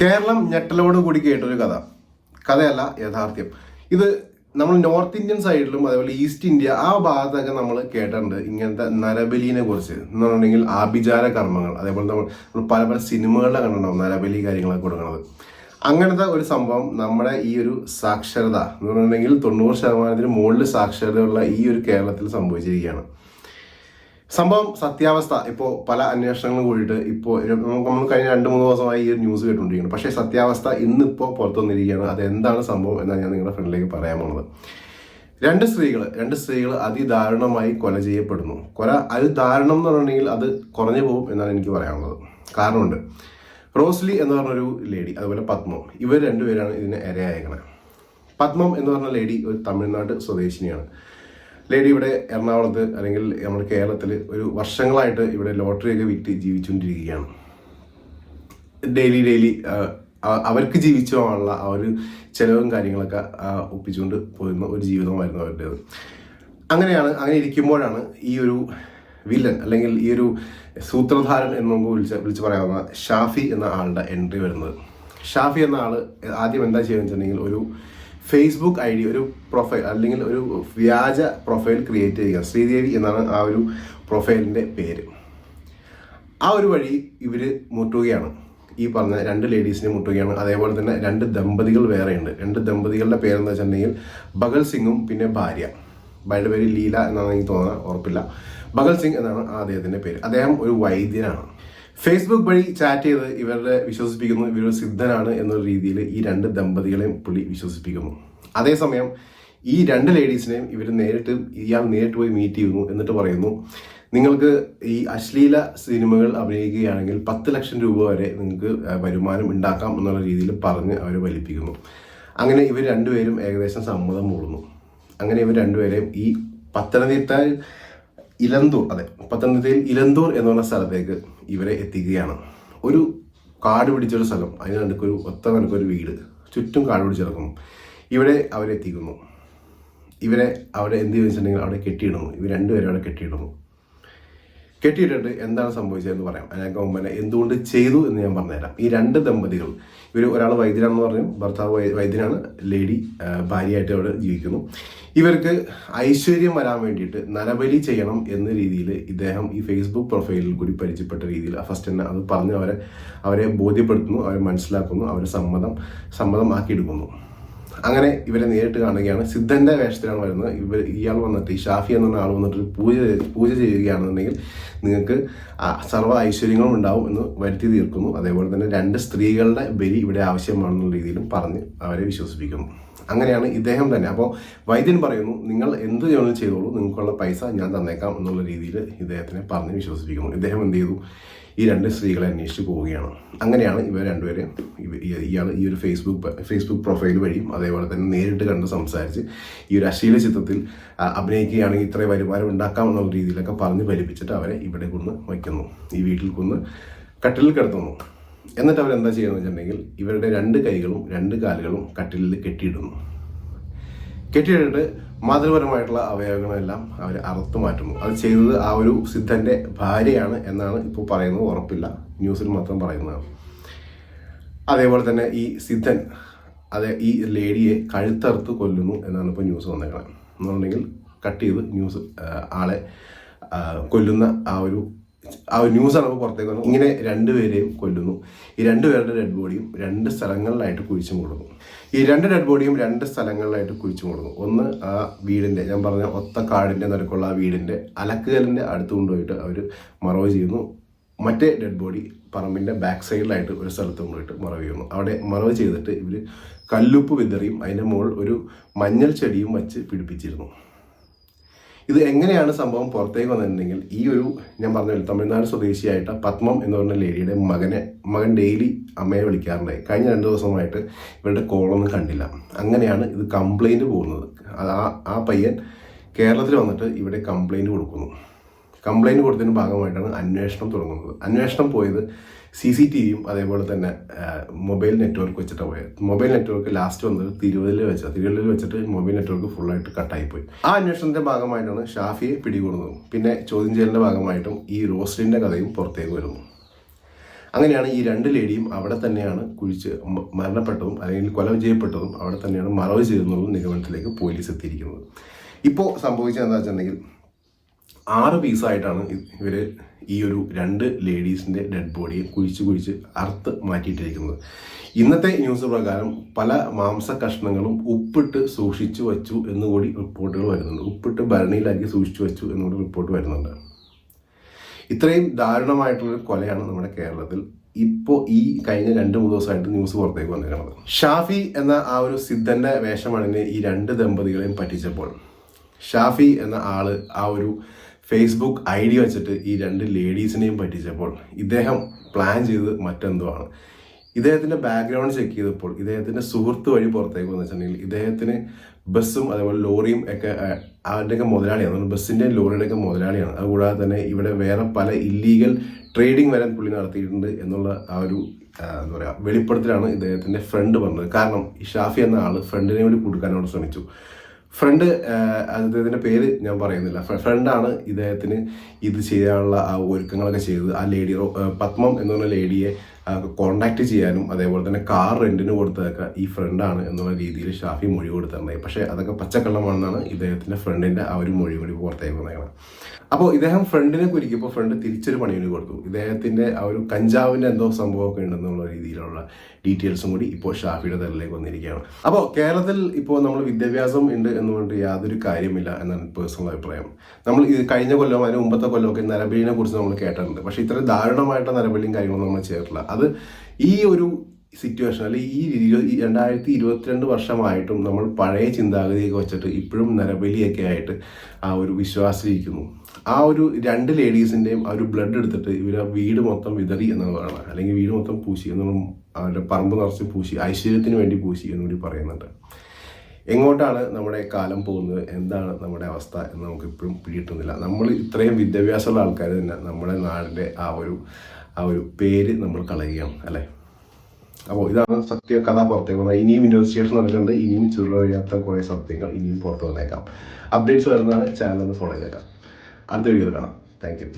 കേരളം ഞെട്ടലോട് കൂടി കേട്ടൊരു കഥയല്ല യാഥാർത്ഥ്യം. ഇത് നമ്മൾ നോർത്ത് ഇന്ത്യൻ സൈഡിലും അതേപോലെ ഈസ്റ്റ് ഇന്ത്യ ആ ഭാഗത്തൊക്കെ നമ്മൾ കേട്ടിട്ടുണ്ട് ഇങ്ങനത്തെ നരബലിനെ കുറിച്ച് എന്ന് പറഞ്ഞിട്ടുണ്ടെങ്കിൽ ആഭിചാര കർമ്മങ്ങൾ. അതേപോലെ നമ്മൾ പല പല സിനിമകളിലെ കണ്ടിട്ടുണ്ടാവും നരബലി കാര്യങ്ങളൊക്കെ കൊടുക്കുന്നത്. അങ്ങനത്തെ ഒരു സംഭവം നമ്മുടെ ഈ ഒരു സാക്ഷരത എന്ന് പറഞ്ഞിട്ടുണ്ടെങ്കിൽ 90% മുകളിൽ സാക്ഷരതയുള്ള ഈ ഒരു കേരളത്തിൽ സംഭവിച്ചിരിക്കുകയാണ്. സംഭവം സത്യാവസ്ഥ ഇപ്പോൾ പല അന്വേഷണങ്ങളും കൂടിയിട്ട് ഇപ്പോൾ നമ്മൾ കഴിഞ്ഞ 2-3 ദിവസമായി ഈ ഒരു ന്യൂസ് കേട്ടുകൊണ്ടിരിക്കുന്നത്. പക്ഷേ സത്യാവസ്ഥ ഇന്നിപ്പോൾ പുറത്തു വന്നിരിക്കുകയാണ്. അതെന്താണ് സംഭവം എന്നാണ് ഞാൻ നിങ്ങളുടെ ഫ്രണ്ടിലേക്ക് പറയാൻ പോകുന്നത്. രണ്ട് സ്ത്രീകൾ അതിദാരുണമായി കൊല ചെയ്യപ്പെടുന്നു. അതിദാരുണം എന്ന് പറഞ്ഞിട്ടുണ്ടെങ്കിൽ അത് കുറഞ്ഞു പോകും എന്നാണ് എനിക്ക് പറയാനുള്ളത്. കാരണമുണ്ട്. റോസ്ലി എന്ന് പറഞ്ഞൊരു ലേഡി, അതുപോലെ പത്മം, ഇവർ രണ്ടുപേരാണ് ഇതിന് ഇരയായേക്കണത്. പത്മം എന്ന് പറഞ്ഞ ലേഡി ഒരു തമിഴ്നാട് സ്വദേശിനിയാണ്. ലേഡി ഇവിടെ എറണാകുളത്ത് അല്ലെങ്കിൽ നമ്മുടെ കേരളത്തിൽ ഒരു വർഷങ്ങളായിട്ട് ഇവിടെ ലോട്ടറിയൊക്കെ വിറ്റ് ജീവിച്ചുകൊണ്ടിരിക്കുകയാണ്. ഡെയിലി അവർക്ക് ജീവിച്ചു പോകാനുള്ള ആ ഒരു ചിലവും കാര്യങ്ങളൊക്കെ ഒപ്പിച്ചുകൊണ്ട് പോരുന്ന ഒരു ജീവിതമായിരുന്നു അവരുടേത്. അങ്ങനെ ഇരിക്കുമ്പോഴാണ് ഈ ഒരു വില്ലൻ അല്ലെങ്കിൽ ഈ ഒരു സൂത്രധാരൻ എന്ന് നമുക്ക് വിളിച്ച് പറയാവുന്ന ഷാഫി എന്ന ആളുടെ എൻട്രി വരുന്നത്. ഷാഫി എന്ന ആൾ ആദ്യം എന്താ ചെയ്യുക വെച്ചിട്ടുണ്ടെങ്കിൽ ഒരു ഫേസ്ബുക്ക് ഐ ഡി, ഒരു പ്രൊഫൈൽ അല്ലെങ്കിൽ ഒരു വ്യാജ പ്രൊഫൈൽ ക്രിയേറ്റ് ചെയ്യുക. ശ്രീദേവി എന്നാണ് ആ ഒരു പ്രൊഫൈലിൻ്റെ പേര്. ആ ഒരു വഴി ഇവർ മുട്ടുകയാണ്. ഈ പറഞ്ഞ 2 ലേഡീസിനെ മുട്ടുകയാണ്. അതേപോലെ തന്നെ 2 ദമ്പതികൾ വേറെയുണ്ട്. 2 ദമ്പതികളുടെ പേരെന്താ വെച്ചിട്ടുണ്ടെങ്കിൽ ബഗൽ സിംഗും പിന്നെ ഭാര്യയുടെ പേര് ലീല എന്നാണ് എനിക്ക് തോന്നുന്നത്, ഉറപ്പില്ല. ബഗൽ സിംഗ് എന്നാണ് അദ്ദേഹത്തിൻ്റെ പേര്. അദ്ദേഹം ഒരു വൈദ്യനാണ്. ഫേസ്ബുക്ക് വഴി ചാറ്റ് ചെയ്ത് ഇവരുടെ വിശ്വസിപ്പിക്കുന്നു ഇവർ സിദ്ധനാണ് എന്നൊരു രീതിയിൽ ഈ 2 ദമ്പതികളെയും പുള്ളി വിശ്വസിപ്പിക്കുന്നു. അതേസമയം ഈ 2 ലേഡീസിനെയും ഇയാൾ നേരിട്ട് പോയി മീറ്റ് ചെയ്യുന്നു. എന്നിട്ട് പറയുന്നു, നിങ്ങൾക്ക് ഈ അശ്ലീല സിനിമകൾ അഭിനയിക്കുകയാണെങ്കിൽ 10 ലക്ഷം രൂപ വരെ നിങ്ങൾക്ക് വരുമാനം ഉണ്ടാക്കാം എന്നുള്ള രീതിയിൽ പറഞ്ഞ് അവർ വലിപ്പിക്കുന്നു. അങ്ങനെ ഇവർ രണ്ടുപേരും ഏകദേശം സമ്മതം മൂളുന്നു. അങ്ങനെ ഇവർ രണ്ടുപേരെയും ഈ പത്തനംതിട്ടയിൽ ഇലന്തൂർ എന്ന് പറഞ്ഞ സ്ഥലത്തേക്ക് ഇവരെ എത്തിക്കുകയാണ്. ഒരു കാട് പിടിച്ചൊരു സ്ഥലം, അതിന് നടുക്കൊരു വീട്, ചുറ്റും കാട് പിടിച്ച് കിടക്കുന്നു. ഇവിടെ അവരെത്തിക്കുന്നു. ഇവരെ അവിടെ എന്ത് വെച്ചിട്ടുണ്ടെങ്കിൽ അവിടെ കെട്ടിയിടുന്നു. ഇവർ രണ്ടുപേരും അവിടെ കെട്ടിയിട്ടിട്ട് എന്താണ് സംഭവിച്ചതെന്ന് പറയാം. അതിനൊക്കെ മുമ്പ് തന്നെ എന്തുകൊണ്ട് ചെയ്തു എന്ന് ഞാൻ പറഞ്ഞുതരാം. ഈ 2 ദമ്പതികൾ, ഒരാൾ വൈദ്യനാണെന്ന് പറഞ്ഞു, ഭർത്താവ് വൈദ്യനാണ്, ലേഡി ഭാര്യയായിട്ട് അവിടെ ജീവിക്കുന്നു. ഇവർക്ക് ഐശ്വര്യം വരാൻ വേണ്ടിയിട്ട് നരബലി ചെയ്യണം എന്ന രീതിയിൽ ഇദ്ദേഹം ഈ ഫേസ്ബുക്ക് പ്രൊഫൈലിൽ കൂടി പരിചയപ്പെട്ട രീതിയിൽ ഫസ്റ്റ് തന്നെ അത് പറഞ്ഞ് അവരെ ബോധ്യപ്പെടുത്തുന്നു, അവരെ മനസ്സിലാക്കുന്നു, അവരെ സമ്മതം ആക്കിയെടുക്കുന്നു. അങ്ങനെ ഇവരെ നേരിട്ട് കാണുകയാണ്. സിദ്ധന്റെ വേഷത്തിലാണ് വരുന്നത്. ഇയാൾ വന്നിട്ട്, ഈ ഷാഫി എന്നുള്ള ആൾ വന്നിട്ട് പൂജ ചെയ്യുകയാണെന്നുണ്ടെങ്കിൽ നിങ്ങൾക്ക് സർവ്വ ഐശ്വര്യങ്ങളും ഉണ്ടാവും എന്ന് വരുത്തി തീർക്കുന്നു. അതേപോലെ തന്നെ 2 സ്ത്രീകളുടെ ബലി ഇവിടെ ആവശ്യമാണെന്നുള്ള രീതിയിലും പറഞ്ഞ് അവരെ വിശ്വസിപ്പിക്കുന്നു. അങ്ങനെയാണ് ഇദ്ദേഹം തന്നെ. അപ്പോൾ വൈദ്യൻ പറയുന്നു, നിങ്ങൾ എന്ത് ജോലി ചെയ്തോളൂ, നിങ്ങൾക്കുള്ള പൈസ ഞാൻ തന്നേക്കാം എന്നുള്ള രീതിയിൽ ഇദ്ദേഹത്തിനെ പറഞ്ഞ് വിശ്വസിപ്പിക്കുന്നു. ഇദ്ദേഹം എന്ത് ചെയ്തു, ഈ 2 സ്ത്രീകളെ അന്വേഷിച്ച് പോവുകയാണ്. അങ്ങനെയാണ് ഇവർ രണ്ടുപേരെയും ഇയാൾ ഈ ഒരു ഫേസ്ബുക്ക് പ്രൊഫൈൽ വഴിയും അതേപോലെ തന്നെ നേരിട്ട് കണ്ട് സംസാരിച്ച് ഈ ഒരു അശ്ലീല ചിത്രത്തിൽ അഭിനയിക്കുകയാണെങ്കിൽ ഇത്രയും വരുമാനം ഉണ്ടാക്കാം എന്നുള്ള രീതിയിലൊക്കെ പറഞ്ഞ് ഫലിപ്പിച്ചിട്ട് അവരെ ഇവിടെ വയ്ക്കുന്നു. ഈ വീട്ടിൽ കട്ടിലിൽ കിടത്തുന്നു. എന്നിട്ട് അവരെന്താ ചെയ്യുന്നത് വെച്ചിട്ടുണ്ടെങ്കിൽ ഇവരുടെ 2 കൈകളും 2 കാലുകളും കട്ടിലിൽ കെട്ടിയിട്ടിട്ട് മാതൃപരമായിട്ടുള്ള അവയവങ്ങളെല്ലാം അവർ അറുത്തു മാറ്റുന്നു. അത് ചെയ്തത് ആ ഒരു സിദ്ധന്റെ ഭാര്യയാണ് എന്നാണ് ഇപ്പോൾ പറയുന്നത്, ഉറപ്പില്ല, ന്യൂസിൽ മാത്രം പറയുന്നതാണ്. അതേപോലെ തന്നെ ഈ സിദ്ധൻ ഈ ലേഡിയെ കഴുത്തറുത്ത് കൊല്ലുന്നു എന്നാണ് ഇപ്പോൾ ന്യൂസ് വന്നേക്കുന്നത്. എന്നുണ്ടെങ്കിൽ കട്ട് ചെയ്ത് ആളെ കൊല്ലുന്ന ആ ഒരു ന്യൂസാണ് ഇപ്പോൾ പുറത്തേക്ക് വന്നത്. ഇങ്ങനെ 2 പേരെയും കൊല്ലുന്നു. ഈ 2 പേരുടെ ഡെഡ് ബോഡിയും 2 സ്ഥലങ്ങളിലായിട്ട് കുഴിച്ചു മൂടുന്നു. ഈ 2 ഡെഡ് ബോഡിയും 2 സ്ഥലങ്ങളിലായിട്ട് കുഴിച്ചു മൂടുന്നു. ഒന്ന് ആ വീടിൻ്റെ, ഞാൻ പറഞ്ഞ ഒത്ത കാടിൻ്റെ നടുക്കുള്ള ആ വീടിൻ്റെ അലക്കുകലിൻ്റെ അടുത്ത് കൊണ്ടുപോയിട്ട് അവർ മറവ് ചെയ്യുന്നു. മറ്റേ ഡെഡ് ബോഡി പറമ്പിൻ്റെ ബാക്ക് സൈഡിലായിട്ട് ഒരു സ്ഥലത്ത് കൊണ്ടുപോയിട്ട് മറവ് ചെയ്യുന്നു. അവിടെ മറവ് ചെയ്തിട്ട് ഇവർ കല്ലുപ്പ് വിതറിയും അതിൻ്റെ മുകളിൽ ഒരു മഞ്ഞൾ ചെടിയും വച്ച് പിടിപ്പിച്ചിരുന്നു. ഇത് എങ്ങനെയാണ് സംഭവം പുറത്തേക്ക് വന്നിട്ടുണ്ടെങ്കിൽ ഈ ഒരു ഞാൻ പറഞ്ഞ തമിഴ്നാട് സ്വദേശിയായിട്ട് പത്മം എന്ന് പറഞ്ഞ ലേഡിയുടെ മകൻ ഡെയിലി അമ്മയെ വിളിക്കാറുണ്ടായി. കഴിഞ്ഞ 2 ദിവസമായിട്ട് ഇവരുടെ കോളൊന്നും കണ്ടില്ല. അങ്ങനെയാണ് ഇത് കംപ്ലൈൻറ്റ് പോകുന്നത്. ആ പയ്യൻ കേരളത്തിൽ വന്നിട്ട് ഇവിടെ കംപ്ലൈൻറ്റ് കൊടുക്കുന്നു. കംപ്ലൈൻറ്റ് കൊടുത്തതിന് ഭാഗമായിട്ടാണ് അന്വേഷണം തുടങ്ങുന്നത്. അന്വേഷണം പോയത് CCTVയും അതേപോലെ തന്നെ മൊബൈൽ നെറ്റ്വർക്ക് വെച്ചിട്ടാണ് പോയത്. മൊബൈൽ നെറ്റ്വർക്ക് ലാസ്റ്റ് വന്നത് തിരുവല്ലയിൽ വെച്ചിട്ട് മൊബൈൽ നെറ്റ്വർക്ക് ഫുള്ളായിട്ട് കട്ടായിപ്പോയി. ആ അന്വേഷണത്തിന്റെ ഭാഗമായിട്ടാണ് ഷാഫിയെ പിടികൂടുന്നതും പിന്നെ ചോദ്യം ചെയ്യലിന്റെ ഭാഗമായിട്ടും ഈ റോസ്ലിന്റെ കഥയും പുറത്തേക്ക് വരുന്നു. അങ്ങനെയാണ് ഈ 2 ലേഡിയും അവിടെ തന്നെയാണ് മരണപ്പെട്ടതും അല്ലെങ്കിൽ കൊല ചെയ്യപ്പെട്ടതും അവിടെ തന്നെയാണ് മറവ് ചെയ്തെന്നുള്ള നിഗമനത്തിലേക്ക് പോലീസ് എത്തിയിരിക്കുന്നത്. ഇപ്പോൾ സംഭവിച്ചത് എന്താ വെച്ചിട്ടുണ്ടെങ്കിൽ 6 പീസായിട്ടാണ് ഇവർ ഈ ഒരു 2 ലേഡീസിൻ്റെ ഡെഡ് ബോഡിയെ കുഴിച്ച് അറുത്ത് മാറ്റിയിട്ടിരിക്കുന്നത്. ഇന്നത്തെ ന്യൂസ് പ്രകാരം പല മാംസ കഷ്ണങ്ങളും ഉപ്പിട്ട് സൂക്ഷിച്ചു വച്ചു എന്നുകൂടി റിപ്പോർട്ടുകൾ വരുന്നുണ്ട്. ഉപ്പിട്ട് ഭരണിയിലാക്കി സൂക്ഷിച്ചു വച്ചു എന്നുകൂടി റിപ്പോർട്ട് വരുന്നുണ്ട്. ഇത്രയും ദാരുണമായിട്ടുള്ളൊരു കൊലയാണ് നമ്മുടെ കേരളത്തിൽ ഇപ്പോൾ ഈ കഴിഞ്ഞ 2-3 ദിവസമായിട്ട് ന്യൂസ് പുറത്തേക്ക് വന്നിരിക്കുന്നത്. ഷാഫി എന്ന ആ ഒരു സിദ്ധന്റെ വേഷമണിഞ്ഞ് ഈ 2 ദമ്പതികളെയും പറ്റിച്ചപ്പോൾ ഷാഫി എന്ന ആള് ആ ഒരു ഫേസ്ബുക്ക് ID വെച്ചിട്ട് ഈ 2 ലേഡീസിനെയും പറ്റിച്ചപ്പോൾ ഇദ്ദേഹം പ്ലാൻ ചെയ്ത് മറ്റെന്തോ ആണ്. ഇദ്ദേഹത്തിൻ്റെ ബാക്ക്ഗ്രൗണ്ട് ചെക്ക് ചെയ്തപ്പോൾ ഇദ്ദേഹത്തിൻ്റെ സുഹൃത്ത് വഴി പുറത്തേക്ക് വന്നു വെച്ചിട്ടുണ്ടെങ്കിൽ ഇദ്ദേഹത്തിന് ബസ്സും അതേപോലെ ലോറിയും ഒക്കെ അതിൻ്റെയൊക്കെ മുതലാളിയാണ്. ബസ്സിൻ്റെയും ലോറിയുടെയൊക്കെ മുതലാളിയാണ്. അതുകൂടാതെ തന്നെ ഇവിടെ വേറെ പല ഇല്ലീഗൽ ട്രേഡിംഗ് വരെ പുള്ളി നടത്തിയിട്ടുണ്ട് എന്നുള്ള ആ ഒരു എന്താ പറയുക വെളിപ്പെടുത്തലാണ് ഇദ്ദേഹത്തിൻ്റെ ഫ്രണ്ട് പറഞ്ഞത്. കാരണം ഈ ഷാഫി എന്ന ആൾ ഫ്രണ്ടിനെ വേണ്ടി കൊടുക്കാനോട് ശ്രമിച്ചു. ഫ്രണ്ട് അദ്ദേഹത്തിൻ്റെ പേര് ഞാൻ പറയുന്നില്ല. ഫ്രണ്ടാണ് ഇദ്ദേഹത്തിന് ഇത് ചെയ്യാനുള്ള ആ ഒരുക്കങ്ങളൊക്കെ ചെയ്തത്. ആ ലേഡി പത്മം എന്നുള്ള ലേഡിയെ കോണ്ടാക്ട് ചെയ്യാനും അതേപോലെ തന്നെ കാർ റെന്റിന് കൊടുത്തതൊക്കെ ഈ ഫ്രണ്ടാണ് എന്നുള്ള രീതിയിൽ ഷാഫി മൊഴി കൊടുത്തിട്ടുണ്ടായി. പക്ഷേ അതൊക്കെ പച്ചക്കള്ളമാണെന്നാണ് ഇദ്ദേഹത്തിൻ്റെ ഫ്രണ്ടിൻ്റെ ആ ഒരു മൊഴി കൂടി പുറത്തേക്ക് വന്നേക്കണം. അപ്പോൾ ഇദ്ദേഹം ഫ്രണ്ടിനെ കുരിക്കിയപ്പോൾ ഫ്രണ്ട് തിരിച്ചൊരു പണിയൂടി കൊടുത്തു. ഇദ്ദേഹത്തിൻ്റെ ആ ഒരു കഞ്ചാവിൻ്റെ എന്തോ സംഭവമൊക്കെ ഉണ്ടെന്നുള്ള രീതിയിലുള്ള ഡീറ്റെയിൽസും കൂടി ഇപ്പോൾ ഷാഫിയുടെ തലയിലേക്ക് വന്നിരിക്കുകയാണ്. അപ്പോൾ കേരളത്തിൽ ഇപ്പോൾ നമ്മൾ വിദ്യാഭ്യാസം ഉണ്ട് എന്നുകൊണ്ട് യാതൊരു കാര്യമില്ല എന്നാണ് പേഴ്സണൽ അഭിപ്രായം. നമ്മൾ കഴിഞ്ഞ കൊല്ലം അതിന് മുമ്പത്തെ കൊല്ലമൊക്കെ നരബലിനെ കുറിച്ച് നമ്മൾ കേട്ടിട്ടുണ്ട്. പക്ഷേ ഇത്ര ദാരുണമായിട്ടുള്ള നരബലിയും കാര്യങ്ങളും നമ്മൾ ചെയ്തിട്ടില്ല. അത് ഈ ഒരു സിറ്റുവേഷൻ അല്ലെങ്കിൽ ഈ 2022 വർഷമായിട്ടും നമ്മൾ പഴയ ചിന്താഗതിയൊക്കെ വെച്ചിട്ട് ഇപ്പോഴും നരബലിയൊക്കെ ആയിട്ട് ആ ഒരു വിശ്വാസത്തിലിരിക്കുന്നു. ആ ഒരു 2 ലേഡീസിൻ്റെയും ആ ഒരു ബ്ലഡ് എടുത്തിട്ട് ഇവർ വീട് മൊത്തം വിതറി എന്നുള്ളതാണ്. അല്ലെങ്കിൽ വീട് മൊത്തം പൂശി എന്നുള്ള അവരുടെ പറമ്പ് നിറച്ച് പൂശി ഐശ്വര്യത്തിന് വേണ്ടി പൂശി എന്നുകൂടി പറയുന്നുണ്ട്. എങ്ങോട്ടാണ് നമ്മുടെ കാലം പോകുന്നത്, എന്താണ് നമ്മുടെ അവസ്ഥ എന്ന് നമുക്ക് ഇപ്പോഴും പിടിയിട്ടുന്നില്ല. നമ്മൾ ഇത്രയും വിദ്യാഭ്യാസമുള്ള ആൾക്കാർ തന്നെ നമ്മുടെ നാടിൻ്റെ ആ ഒരു പേര് നമ്മൾ കളയുകയാണ് അല്ലേ. അപ്പോൾ ഇതാണ് സത്യ കഥ പുറത്തേക്ക് വന്നത്. ഇനിയും ഇൻവെസ്റ്റിഗേഷൻ നടക്കുന്നുണ്ട്. ഇനിയും ചുരുളൊഴിയാത്ത കുറേ സത്യങ്ങൾ ഇനിയും പുറത്തു വന്നേക്കാം. അപ്ഡേറ്റ്സ് വരുന്നതാണ്. ചാനൽ ഒന്ന് ഫോളോ ചെയ്തേക്കാം. അടുത്ത വീഡിയോ കാണാം. Thank you.